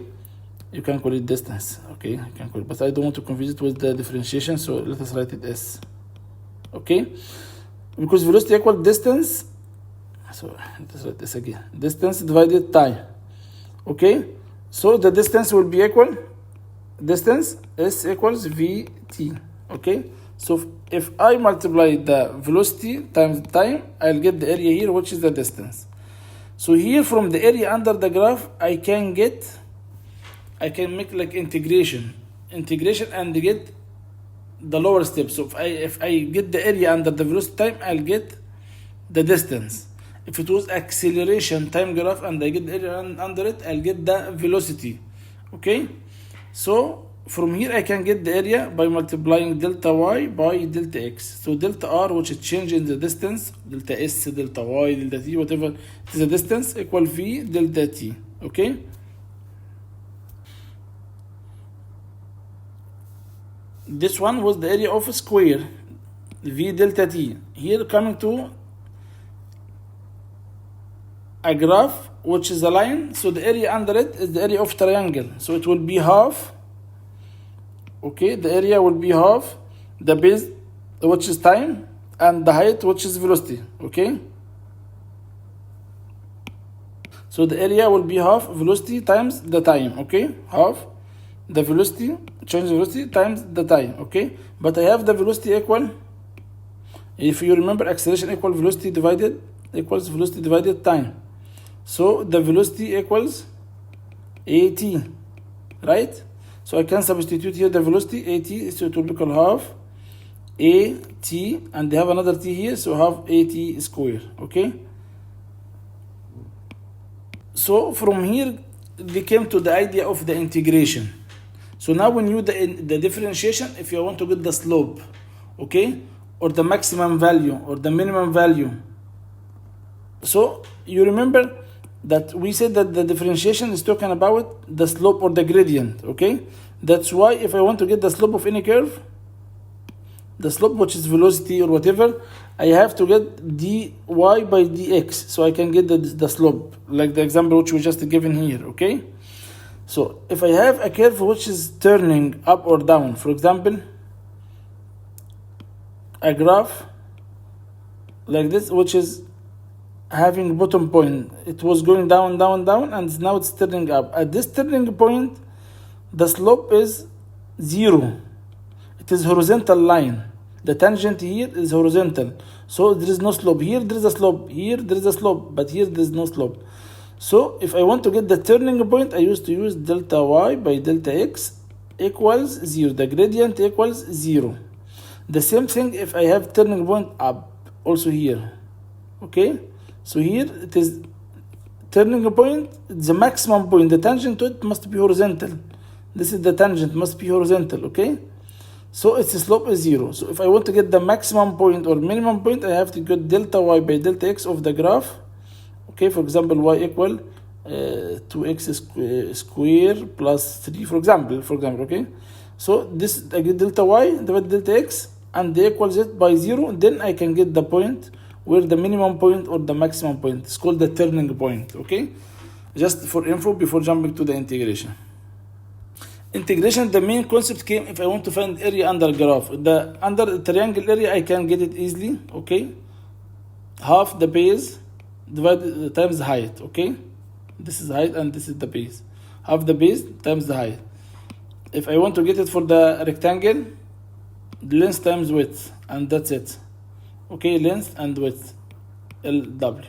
You can call it distance, okay? You can call it, but I don't want to confuse it with the differentiation, so let us write it s, okay? Because velocity equals distance, so let us write this again, distance divided time, okay? So the distance will be equal, distance s equals vt, okay? So if I multiply the velocity times the time, I'll get the area here, which is the distance. So here from the area under the graph, I can make like integration and get the lower step. So if I get the area under the velocity time, I'll get the distance. If it was acceleration time graph and I get the area under it, I'll get the velocity, okay? So from here I can get the area by multiplying delta y by delta x. So delta r, which is change in the distance, delta s, delta y, delta t, whatever it is the distance, equal v delta t, okay? This one was the area of a square, v delta t. Here coming to a graph, which is a line, so the area under it is the area of triangle. So it will be half, okay, the area will be half the base, which is time, and the height, which is velocity, okay? So the area will be half velocity times the time, okay? Half the velocity, change the velocity times the time, okay? But I have the velocity equal, if you remember, acceleration equal velocity divided equals velocity divided time. So the velocity equals at, right? So I can substitute here the velocity at, so it will become half at, and they have another t here, so half at square. Okay, so from here they came to the idea of the integration. So now when you do the differentiation, if you want to get the slope, okay, or the maximum value or the minimum value, so you remember that we said that the differentiation is talking about the slope or the gradient, okay? That's why if I want to get the slope of any curve, the slope, which is velocity or whatever, I have to get dy by dx, so I can get the slope, like the example which we just given here, okay? So if I have a curve which is turning up or down, for example, a graph like this, which is having bottom point, it was going down, and now it's turning up. At this turning point, the slope is 0. It is horizontal line. The tangent here is horizontal, so there is no slope. Here there is a slope, here there is a slope, but here there is no slope. So if I want to get the turning point, I used to use delta y by delta x equals 0. The gradient equals 0. The same thing if I have turning point up, also here, okay? So here it is turning point, the maximum point, the tangent to it must be horizontal. This is the tangent, must be horizontal, okay? So its slope is 0. So if I want to get the maximum point or minimum point, I have to get delta y by delta x of the graph. Okay, for example, y equal 2x square plus 3, for example, okay? So this, I get delta y divided delta x, and they equals it by 0, then I can get the point where the minimum point or the maximum point. It's called the turning point, okay? Just for info before jumping to the integration. Integration, the main concept came if I want to find area under graph. Under the triangle area, I can get it easily, okay? Half the base divided times the height, okay? This is height and this is the base. Half the base times the height. If I want to get it for the rectangle, length times width, and that's it. Okay, length and width, LW,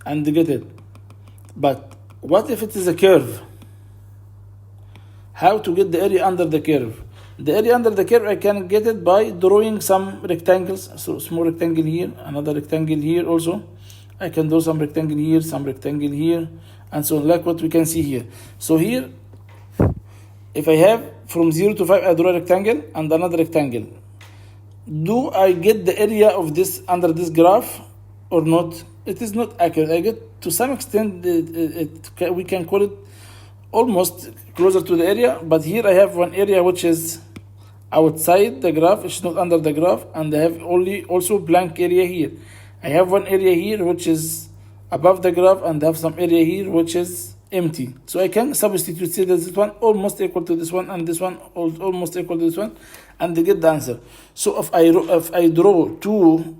and get it. But what if it is a curve? How to get the area under the curve? The area under the curve, I can get it by drawing some rectangles. So small rectangle here, another rectangle here also. I can do some rectangle here, some rectangle here, and so on, like what we can see here. So here, if I have from 0 to 5, I draw a rectangle and another rectangle. Do I get the area of this under this graph or not? It is not accurate. I get to some extent, we can call it almost closer to the area, but here I have one area which is outside the graph, it's not under the graph, and I have only also blank area here. I have one area here which is above the graph, and I have some area here which is empty. So I can substitute, say that this one almost equal to this one, and this one almost equal to this one, and they get the answer. So if I draw two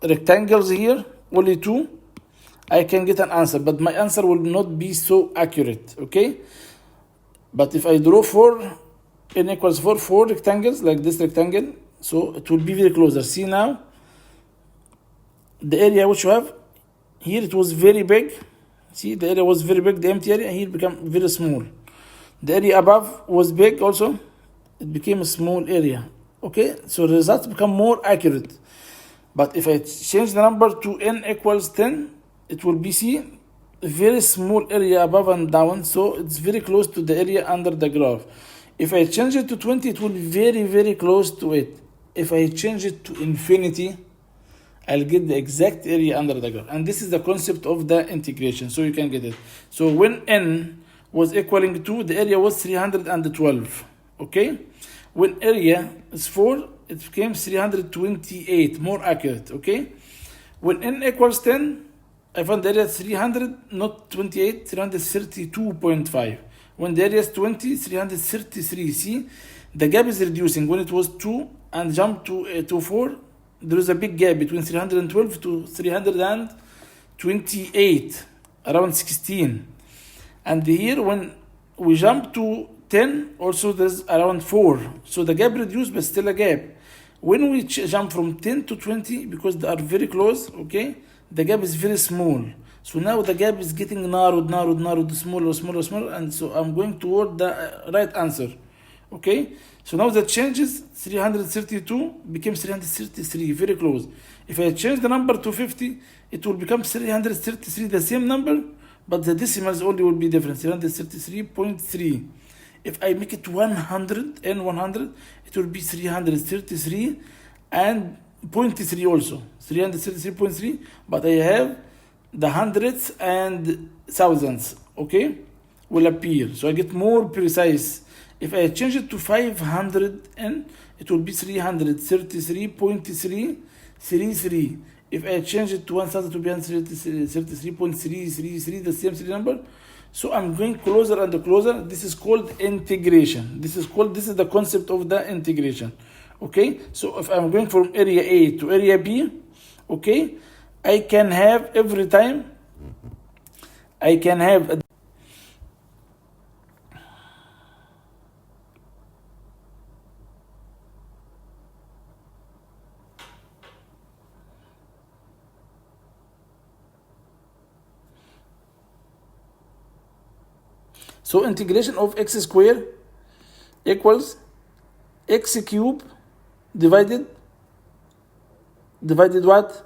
rectangles here, only two, I can get an answer, but my answer will not be so accurate, okay? But if I draw n equals 4 rectangles, like this rectangle, so it will be very closer. See now, the area which you have, here it was very big. See, the area was very big, the empty area, here become very small. The area above was big also, it became a small area, okay? So the results become more accurate. But if I change the number to n equals 10, it will be, see, a very small area above and down, so it's very close to the area under the graph. If I change it to 20, it will be very, very close to it. If I change it to infinity, I'll get the exact area under the graph. And this is the concept of the integration, so you can get it. So when n was equaling to, the area was 312, okay? When area is 4, it became 328, more accurate, okay? When n equals 10, I found the area 300, not 28, 332.5. When the area is 20, 333. See, the gap is reducing. When it was 2 and jumped to 4, there is a big gap between 312 to 328, around 16. And here, when we jump to 10, also there's around 4. So the gap reduced, but still a gap. When we jump from 10 to 20, because they are very close, okay, the gap is very small. So now the gap is getting narrowed, smaller, and so I'm going toward the right answer. Okay, so now the changes 332 becomes 333, very close. If I change the number to 50, it will become 333, the same number, but the decimals only will be different, 333.3. If I make it 100 and 100, it will be 333 and 0.3 also, 333.3, but I have the hundreds and thousands, okay, will appear. So I get more precise. If I change it to 500, and it will be 333.333. If I change it to 1000, it will be 133.333, the same number. So I'm going closer and closer. This is called integration. This is the concept of the integration. Okay, so if I'm going from area A to area B, okay, I can have every time, I can have a so integration of x square equals x cube divided what?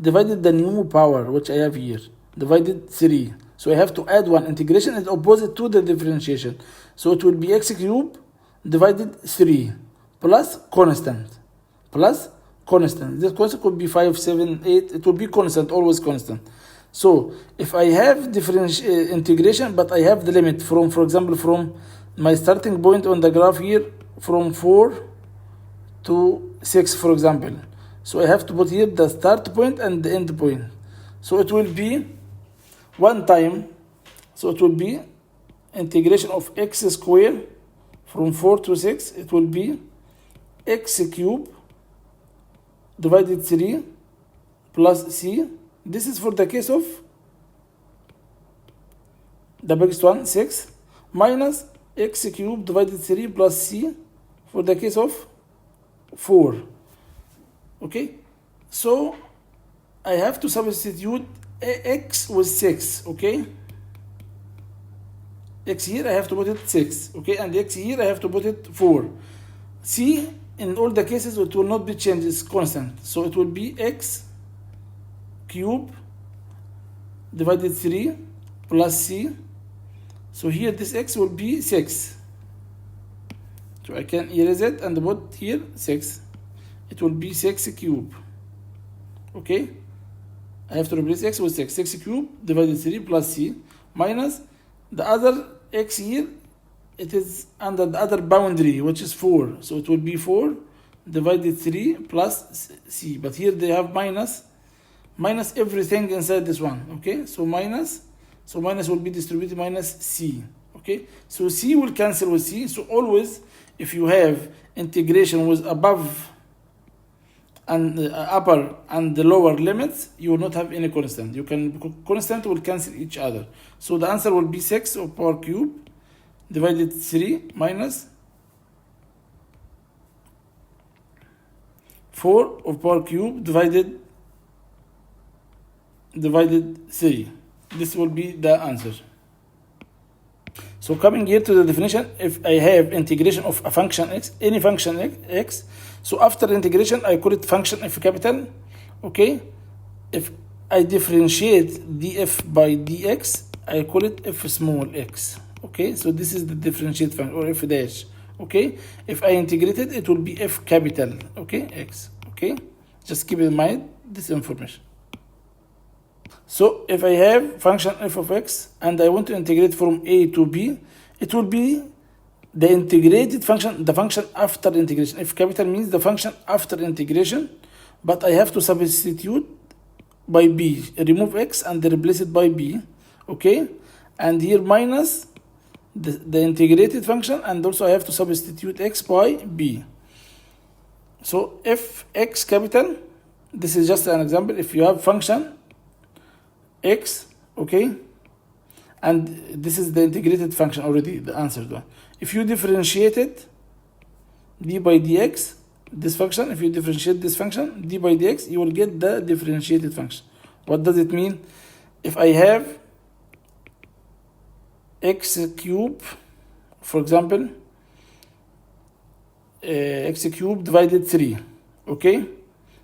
Divided the new power, which I have here, divided 3. So I have to add one. Integration is opposite to the differentiation. So it will be x cube divided 3 plus constant. This constant could be 5, 7, 8. It will be constant, always constant. So if I have integration, but I have the limit from, for example, from my starting point on the graph here, from 4 to 6, for example. So I have to put here the start point and the end point. So it will be one time. So it will be integration of x square from 4 to 6. It will be x cube divided 3 plus c. This is for the case of the biggest one, 6, minus x cube divided 3 plus c for the case of 4. Okay, so I have to substitute x with 6, okay? X here I have to put it 6, okay? And x here I have to put it 4. C, in all the cases, it will not be changed, it's constant. So it will be x cube divided 3 plus c. So here this x will be 6. So I can erase it and put here 6. It will be 6 cube. Okay? I have to replace x with 6. 6 cube divided 3 plus c minus the other x here. It is under the other boundary, which is 4. So it will be 4 divided 3 plus c. But here they have minus everything inside this one. Okay? So minus will be distributed minus c. Okay? So c will cancel with c. So always, if you have integration with above and upper and the lower limits, you will not have any constant. Constant will cancel each other. So the answer will be 6 of power cube divided 3 minus 4 of power cube divided 3. This will be the answer. So coming here to the definition, if I have integration of a function x, any function x, so after integration I call it function f capital. Okay, if I differentiate df by dx, I call it f small x. Okay, so this is the differentiate function, or f dash. Okay, if I integrate it, it will be f capital. Okay, x. Okay, just keep in mind this information. So if I have function f of x and I want to integrate from a to b, it will be the integrated function, the function after integration. F capital means the function after integration, but I have to substitute by b, remove x and replace it by b. Okay, and here minus the integrated function, and also I have to substitute x by b. So if x capital, this is just an example. If you have function x, okay, and this is the integrated function already, the answered one. If you differentiate it, d by dx, this function, if you differentiate this function, d by dx, you will get the differentiated function. What does it mean? If I have x cube, for example, x cube divided 3, okay?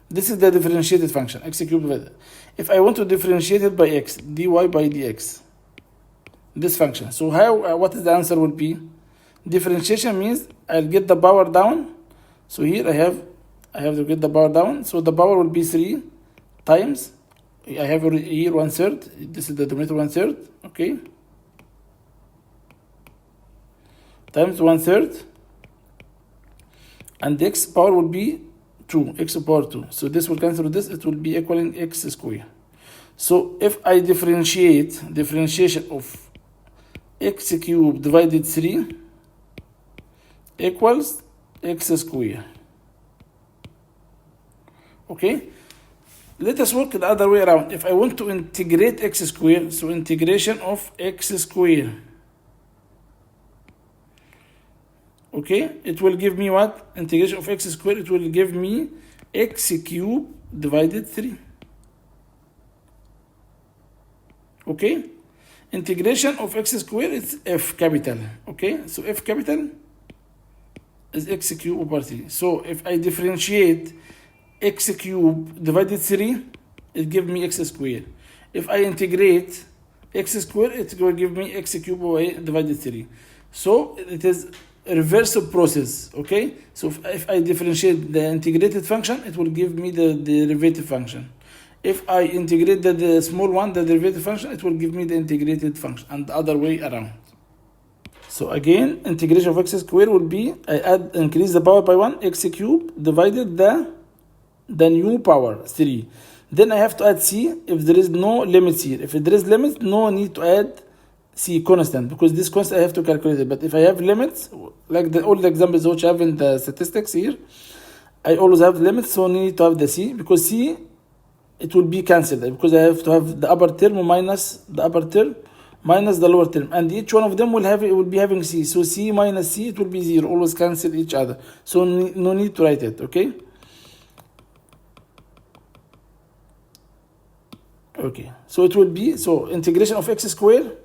This is the differentiated function, x cube divided. If I want to differentiate it by x, dy by dx, this function. So what is the answer will be? Differentiation means I'll get the power down. So here I have to get the power down. So the power will be 3 times, I have here 1/3. This is the denominator 1/3, okay? Times 1/3. And the x power will be 2, x power 2. So this will cancel this, it will be equaling x squared. So if I differentiation of x cubed divided 3 equals x squared. Okay? Let us work the other way around. If I want to integrate x squared, so integration of x squared. Okay, it will give me what? Integration of x squared, it will give me x cubed divided 3. Okay, integration of x squared is f capital. Okay, so f capital is x cubed over 3. So if I differentiate x cubed divided 3, it gives me x squared. If I integrate x squared, it will give me x cubed divided 3. So it is reverse process. Okay, so if I differentiate the integrated function, it will give me the derivative function. If I integrate the small one, the derivative function, it will give me the integrated function, and the other way around. So again, integration of x squared will be, I increase the power by 1, x cubed divided the new power 3. Then I have to add c if there is no limits here. If there is limits, no need to add c constant, because this constant I have to calculate it. But if I have limits, like all the examples which I have in the statistics here, I always have limits, so need to have the c, because c, it will be cancelled, because I have to have the upper term minus the upper term minus the lower term, and each one of them will be having c. So c minus c, it will be 0, always cancel each other. So no need to write it, okay? Okay, so it will be, so integration of x squared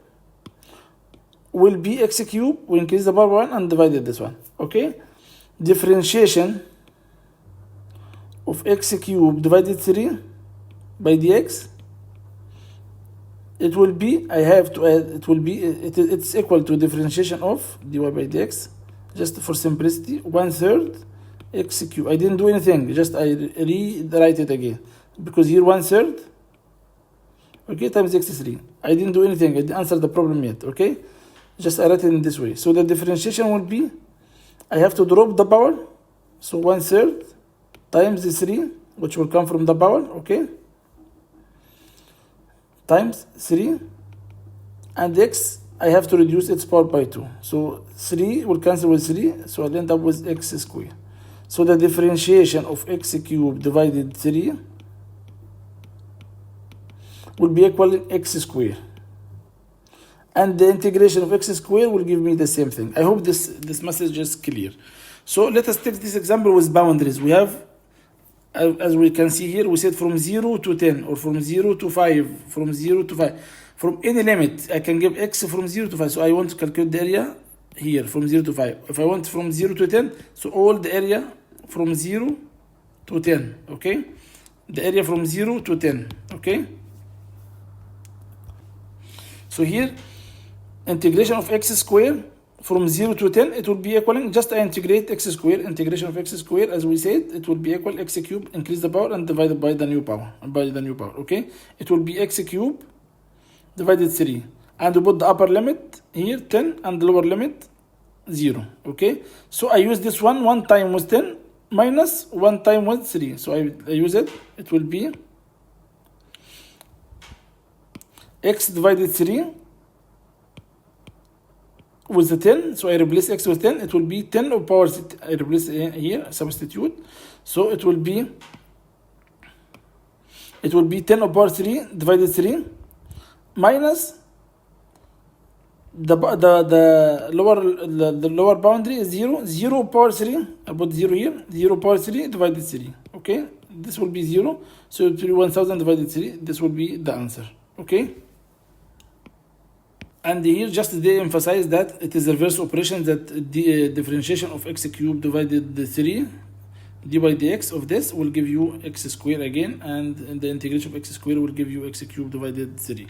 will be x cubed, we increase the power 1 and divided this one, okay? Differentiation of x cubed divided 3 by dx, it will be, I have to add, it will be, it's equal to differentiation of dy by dx, just for simplicity, 1/3 x cubed. I didn't do anything, just I rewrite it again, because here 1/3, okay, times x3. I didn't do anything, I didn't answer the problem yet, okay? Just I write it in this way. So the differentiation will be, I have to drop the power, so 1/3 times the 3, which will come from the power, okay? Times 3, and x, I have to reduce its power by 2. So 3 will cancel with 3, so I'll end up with x squared. So the differentiation of x cubed divided 3 will be equal to x squared. And the integration of x squared will give me the same thing. I hope this message is clear. So let us take this example with boundaries. We have, as we can see here, we said from 0 to 10, or from 0 to 5, from 0 to 5. From any limit, I can give x from 0 to 5. So I want to calculate the area here from 0 to 5. If I want from 0 to 10, so all the area from 0 to 10, okay? The area from 0 to 10, okay? So here, integration of x squared from 0 to 10, it will be equaling, just I integrate x squared, integration of x squared, as we said, it will be equal x cubed, increase the power, and divided by the new power, okay? It will be x cubed divided 3, and we put the upper limit here, 10, and the lower limit, 0, okay? So I use this one time with 10, minus 1 time with 3, so I use it, it will be x divided 3 with the 10, so I replace x with 10, it will be 10 of power, I replace here, substitute, so it will be 10 of power 3 divided 3 minus the lower boundary is 0 power 3, I put 0 here, 0 power 3 divided 3, okay, this will be 0, so it will be 1000 divided 3. This will be the answer. Okay, and here just they emphasize that it is a reverse operation, that the differentiation of x cubed divided the 3 d by dx of this will give you x squared again, and the integration of x squared will give you x cubed divided 3.